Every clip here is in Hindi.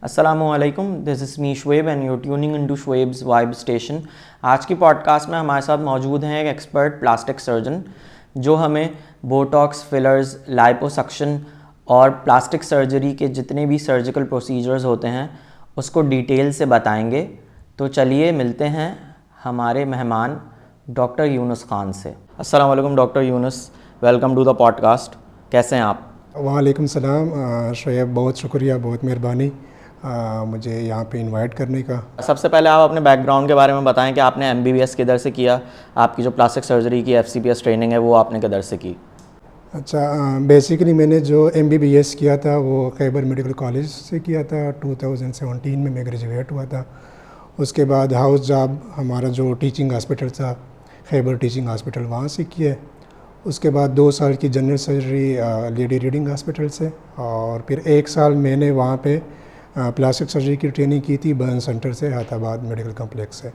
अस्सलामुअलैकुम, this is me Shoaib and you tuning into Shoaib's vibe station. आज की पॉडकास्ट में हमारे साथ मौजूद हैं एक एक्सपर्ट प्लास्टिक सर्जन जो हमें बोटॉक्स, फिलर्स, लाइपोसक्शन और प्लास्टिक सर्जरी के जितने भी सर्जिकल प्रोसीजर्स होते हैं उसको डिटेल से बताएंगे। तो चलिए मिलते हैं हमारे मेहमान डॉक्टर यूनुस खान से। अस्सलाम वालेकुम doctor Yunus, welcome to the podcast. कैसे हैं आप? वालेकुम सलाम शुएब, बहुत शुक्रिया, बहुत मेहरबानी मुझे यहाँ पे इनवाइट करने का। सबसे पहले आप अपने बैकग्राउंड के बारे में बताएं कि आपने एमबीबीएस किधर से किया, आपकी जो प्लास्टिक सर्जरी की एफसीपीएस ट्रेनिंग है वो आपने किधर से की? अच्छा, बेसिकली मैंने जो एमबीबीएस किया था वो खैबर मेडिकल कॉलेज से किया था। 2017 में मैं ग्रेजुएट हुआ था। उसके बाद हाउस जॉब हमारा जो टीचिंग हॉस्पिटल था, खैबर टीचिंग हॉस्पिटल, वहाँ से किया। उसके बाद 2 साल की general surgery lady reading hospital से, और फिर 1 साल मैंने वहाँ पे प्लास्टिक सर्जरी की ट्रेनिंग की थी बर्न सेंटर से, हैदराबाद मेडिकल कम्प्लेक्स से।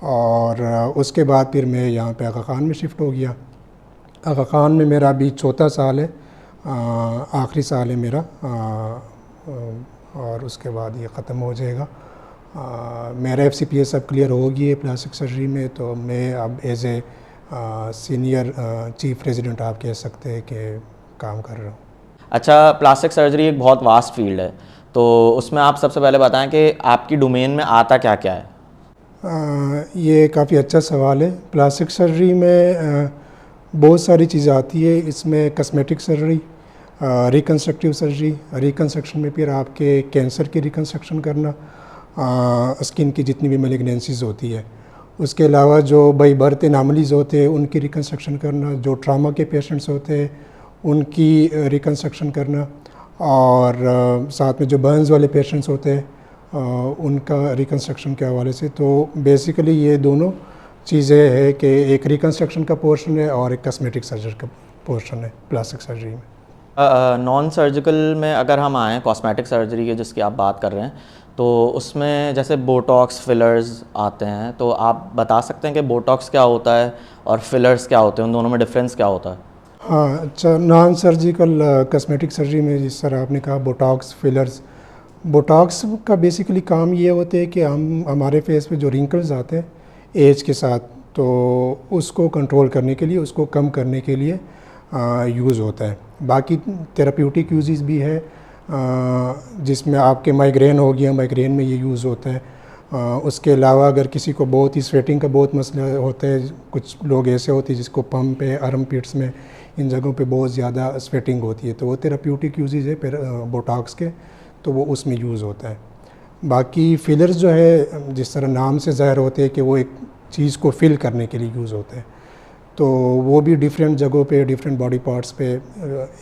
और उसके बाद फिर मैं यहाँ पे आगा खान में शिफ्ट हो गया। आगा खान में मेरा अभी चौथा साल है, आखिरी साल है मेरा, और उसके बाद ये ख़त्म हो जाएगा। मेरा एफसीपीएस अब क्लियर हो गई है प्लास्टिक सर्जरी में, तो मैं अब as a senior chief resident आप कह सकते हैं कि काम कर रहा हूँ। अच्छा, प्लास्टिक सर्जरी एक बहुत वास्ट फील्ड है, तो उसमें आप सबसे पहले बताएं कि आपकी डोमेन में आता क्या क्या है? ये काफ़ी अच्छा सवाल है। प्लास्टिक सर्जरी में बहुत सारी चीज़ें आती है। इसमें cosmetic surgery, reconstructive surgery, reconstruction में फिर आपके कैंसर की रिकन्स्ट्रक्शन करना, स्किन की जितनी भी मैलिग्नेंसीज होती है। उसके अलावा जो बाई बर्थ एनामलीज होते हैं उनकी रिकन्स्ट्रक्शन करना, जो ट्रामा के पेशेंट्स होते हैं उनकी रिकन्स्ट्रक्शन करना, और साथ में जो बर्न्स वाले पेशेंट्स होते हैं उनका रिकन्स्ट्रक्शन के हवाले से। तो बेसिकली ये दोनों चीज़ें हैं कि एक रिकन्स्ट्रक्शन का पोर्शन है और एक कॉस्मेटिक सर्जरी का पोर्शन है प्लास्टिक सर्जरी में। नॉन सर्जिकल में अगर हम आएँ, कॉस्मेटिक सर्जरी के जिसकी आप बात कर रहे हैं, तो उसमें जैसे बोटॉक्स, फिलर्स आते हैं, तो आप बता सकते हैं कि बोटॉक्स क्या होता है और फिलर्स क्या होते हैं, उन दोनों में डिफरेंस क्या होता है? हाँ, अच्छा, नॉन सर्जिकल कॉस्मेटिक सर्जरी में जिस तरह आपने कहा बोटॉक्स, फिलर्स, बोटॉक्स का बेसिकली काम ये होते हैं कि हमारे फेस पे जो रिंकल्स आते हैं एज के साथ, तो उसको कंट्रोल करने के लिए, उसको कम करने के लिए यूज़ होता है। बाकी थेराप्यूटिक यूजेस भी है, जिसमें आपके माइग्रेन हो गया, माइग्रेन में ये यूज़ होता है। उसके अलावा अगर किसी को बहुत ही स्वेटिंग का बहुत मसला होता है, कुछ लोग ऐसे होते हैं जिसको पम्प है, आर्म पिट्स में, इन जगहों पे बहुत ज़्यादा स्वेटिंग होती है, तो वो थेराप्यूटिक यूजेस है फिर बोटॉक्स के, तो वो उसमें यूज़ होता है। बाकी फिलर्स जो है, जिस तरह नाम से ज़ाहिर होते हैं कि वो एक चीज़ को फिल करने के लिए यूज़ होते हैं, तो वो भी डिफरेंट जगहों पे, डिफरेंट बॉडी पार्ट्स पे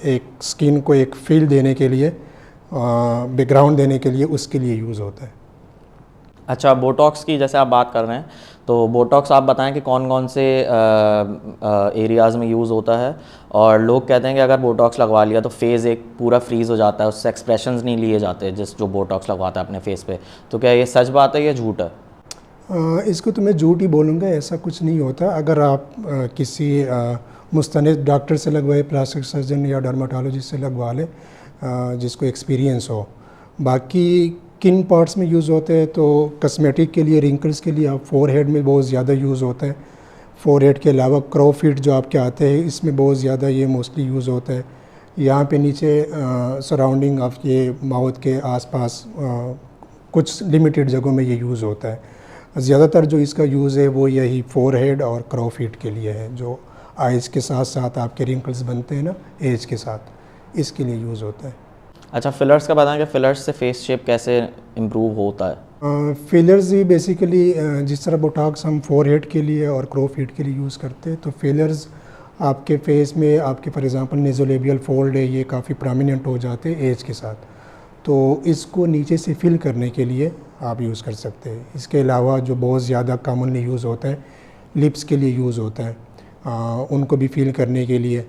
एक स्किन को एक फील देने के लिए, बैकग्राउंड देने के लिए, उसके लिए यूज़ होता है। अच्छा, बोटॉक्स की जैसे आप बात कर रहे हैं, तो बोटॉक्स आप बताएं कि कौन कौन से एरियाज़ में यूज़ होता है। और लोग कहते हैं कि अगर बोटॉक्स लगवा लिया तो फेस एक पूरा फ्रीज़ हो जाता है, उससे एक्सप्रेशंस नहीं लिए जाते जिस जो बोटॉक्स लगवाता है अपने फेस पे, तो क्या ये सच बात है या झूठ है? इसको तो मैं झूठ ही बोलूँगा, ऐसा कुछ नहीं होता। अगर आप किसी मुस्तनिद डॉक्टर से लगवाए, प्लास्टिक सर्जन या डर्माटोलॉजिस्ट से लगवा ले जिसको एक्सपीरियंस हो। बाकी किन पार्ट्स में यूज़ होते हैं, तो कॉस्मेटिक के लिए, रिंकल्स के लिए आप फोरहेड में बहुत ज़्यादा यूज़ होता है। फोरहेड के अलावा क्रो फीट जो आपके आते हैं, इसमें बहुत ज़्यादा ये मोस्टली यूज़ होता है। यहाँ पे नीचे सराउंडिंग ऑफ ये माउथ के आसपास कुछ लिमिटेड जगहों में ये यूज़ होता है। ज़्यादातर जो इसका यूज़ है वो यही फोरहेड और क्रो फीट के लिए है, जो आइज़ के साथ साथ आपके रिंकल्स बनते हैं ना एज के साथ, इसके लिए यूज़ होता है। अच्छा, फिलर्स का बताएं कि फिलर्स से फेस शेप कैसे इम्प्रूव होता है? फिलर्स ही बेसिकली जिस तरह बोटॉक्स हम फोरहेड के लिए और क्रो फीट के लिए यूज़ करते हैं, तो फिलर्स आपके फेस में, आपके फॉर एग्जांपल नेज़ोलेबियल फोल्ड है, ये काफ़ी प्रोमिनेंट हो जाते हैं एज के साथ, तो इसको नीचे से फिल करने के लिए आप यूज़ कर सकते हैं। इसके अलावा जो बहुत ज़्यादा कॉमनली यूज़ होता है, लिप्स के लिए यूज़ होता है, उनको भी फिल करने के लिए,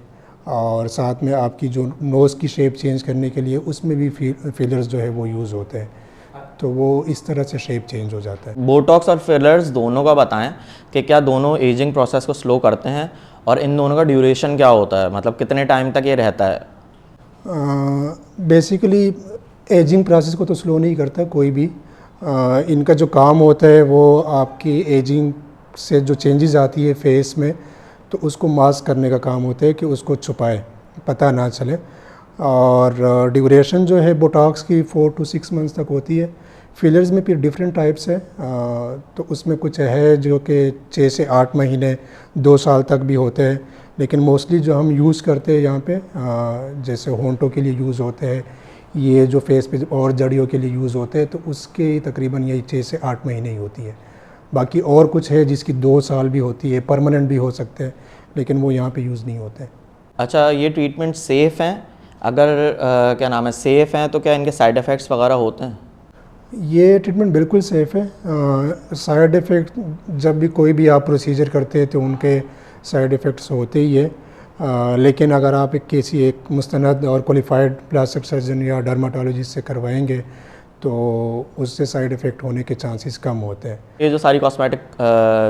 और साथ में आपकी जो नोज़ की शेप चेंज करने के लिए उसमें भी फिलर्स जो है वो यूज़ होते हैं, तो वो इस तरह से शेप चेंज हो जाता है। बोटॉक्स और फिलर्स दोनों का बताएं कि क्या दोनों एजिंग प्रोसेस को स्लो करते हैं, और इन दोनों का ड्यूरेशन क्या होता है, मतलब कितने टाइम तक ये रहता है? बेसिकली एजिंग प्रोसेस को तो स्लो नहीं करता कोई भी। इनका जो काम होता है वो आपकी एजिंग से जो चेंजेस आती है फेस में, तो उसको मास्क करने का काम होता है कि उसको छुपाए, पता ना चले। और ड्यूरेशन जो है बोटॉक्स की 4 to 6 मंथ्स तक होती है। फिलर्स में फिर डिफरेंट टाइप्स है, तो उसमें कुछ है जो कि 6 से 8 महीने 2 साल तक भी होते हैं, लेकिन मोस्टली जो हम यूज़ करते हैं यहाँ पे जैसे होंठों के लिए यूज़ होते हैं, ये जो फेस पे और जड़ियों के लिए यूज़ होते हैं, तो उसके तकरीबन यही 6 से 8 महीने ही होती है। बाकी और कुछ है जिसकी 2 साल भी होती है, परमानेंट भी हो सकते हैं, लेकिन वो यहाँ पे यूज़ नहीं होते हैं। अच्छा, ये ट्रीटमेंट सेफ़ हैं? अगर क्या नाम है, सेफ़ हैं तो क्या इनके साइड इफ़ेक्ट्स वगैरह होते हैं? ये ट्रीटमेंट बिल्कुल सेफ़ है। साइड इफ़ेक्ट जब भी कोई भी आप प्रोसीजर करते हैं तो उनके साइड इफ़ेक्ट्स होते ही है, लेकिन अगर आप किसी एक मुस्तनद और क्वालिफाइड प्लास्टिक सर्जन या डर्माटोलॉजिस्ट से करवाएंगे तो उससे साइड इफ़ेक्ट होने के चांसेस कम होते हैं। ये जो सारी कॉस्मेटिक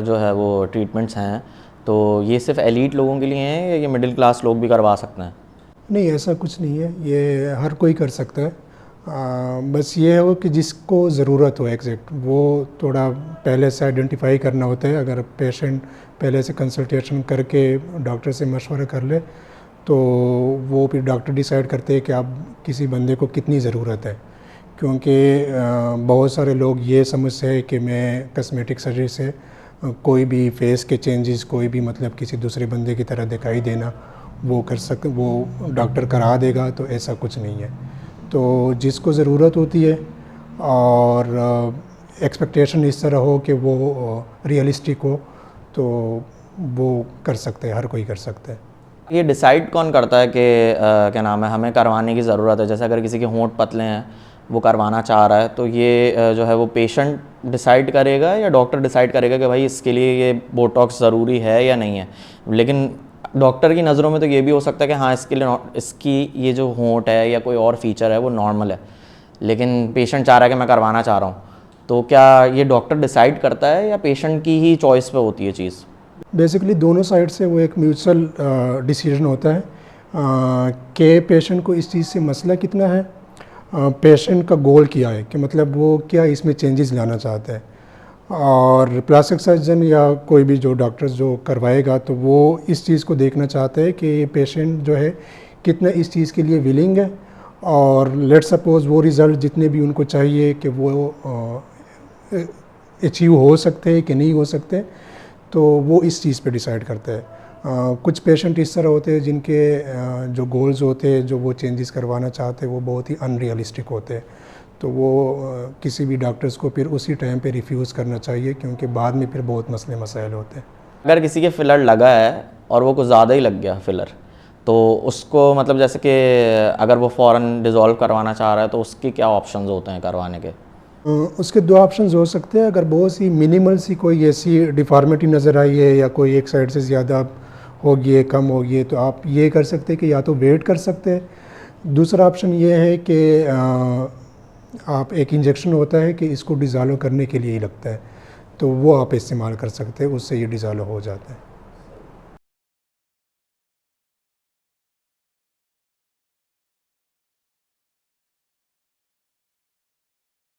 जो है वो ट्रीटमेंट्स हैं, तो ये सिर्फ एलीट लोगों के लिए हैं या ये मिडिल क्लास लोग भी करवा सकते हैं? नहीं, ऐसा कुछ नहीं है, ये हर कोई कर सकता है। बस ये हो कि जिसको ज़रूरत हो एग्जैक्ट, वो थोड़ा पहले से आइडेंटिफाई करना होता है। अगर पेशेंट पहले से कंसल्टेशन करके डॉक्टर से मशवरा कर ले तो वो फिर डॉक्टर डिसाइड करते हैं कि आप किसी बंदे को कितनी ज़रूरत है। क्योंकि बहुत सारे लोग ये समझते हैं कि मैं कॉस्मेटिक सर्जरी से कोई भी फेस के चेंजेस, कोई भी मतलब किसी दूसरे बंदे की तरह दिखाई देना वो डॉक्टर करा देगा, तो ऐसा कुछ नहीं है। तो जिसको ज़रूरत होती है और एक्सपेक्टेशन इस तरह हो कि वो रियलिस्टिक हो, तो वो कर सकते हैं, हर कोई कर सकता है। ये डिसाइड कौन करता है कि क्या नाम है, हमें करवाने की ज़रूरत है? जैसे अगर किसी के होंठ पतले हैं, वो करवाना चाह रहा है, तो ये जो है वो पेशेंट डिसाइड करेगा या डॉक्टर डिसाइड करेगा कि भाई इसके लिए ये बोटॉक्स ज़रूरी है या नहीं है? लेकिन डॉक्टर की नज़रों में तो ये भी हो सकता है कि हाँ, इसके लिए इसकी ये जो होंठ है या कोई और फीचर है वो नॉर्मल है, लेकिन पेशेंट चाह रहा है कि मैं करवाना चाह रहा हूँ। तो क्या ये डॉक्टर डिसाइड करता है या पेशेंट की ही चॉइस पे होती है चीज़? बेसिकली दोनों साइड से वो एक म्यूचुअल डिसीजन होता है कि पेशेंट को इस चीज़ से मसला कितना है, पेशेंट का गोल क्या है, कि मतलब वो क्या इसमें चेंजेस लाना चाहता है। और प्लास्टिक सर्जन या कोई भी जो डॉक्टर जो करवाएगा तो वो इस चीज़ को देखना चाहते हैं कि पेशेंट जो है कितना इस चीज़ के लिए विलिंग है, और लेट सपोज़ वो रिज़ल्ट जितने भी उनको चाहिए कि वो अचीव हो सकते हैं कि नहीं हो सकते, तो वो इस चीज़ पे डिसाइड करते हैं। कुछ पेशेंट इस तरह होते हैं जिनके जो गोल्स होते हैं, जो वो चेंजेस करवाना चाहते हैं, वो बहुत ही अनरियलिस्टिक होते हैं, तो वो किसी भी डॉक्टर्स को फिर उसी टाइम पे रिफ्यूज़ करना चाहिए, क्योंकि बाद में फिर बहुत मसले मसाइल होते हैं। अगर किसी के फिलर लगा है और वो कुछ ज़्यादा ही लग गया फिलर, तो उसको मतलब जैसे कि अगर वो फ़ौरन डिज़ोल्व करवाना चाह रहा है तो उसके क्या ऑप्शंस होते हैं करवाने के? उसके 2 ऑप्शंस हो सकते हैं। अगर बहुत सी मिनिमल सी कोई ऐसी डिफॉर्मिटी नज़र आई है या कोई एक साइड से ज़्यादा हो गई है, कम हो गई है, तो आप ये कर सकते हैं कि या तो वेट कर सकते हैं। दूसरा ऑप्शन ये है कि आप एक इंजेक्शन होता है कि इसको डिज़ोल्व करने के लिए ही लगता है, तो वो आप इस्तेमाल कर सकते हैं, उससे ये डिज़ोल्व हो जाता है।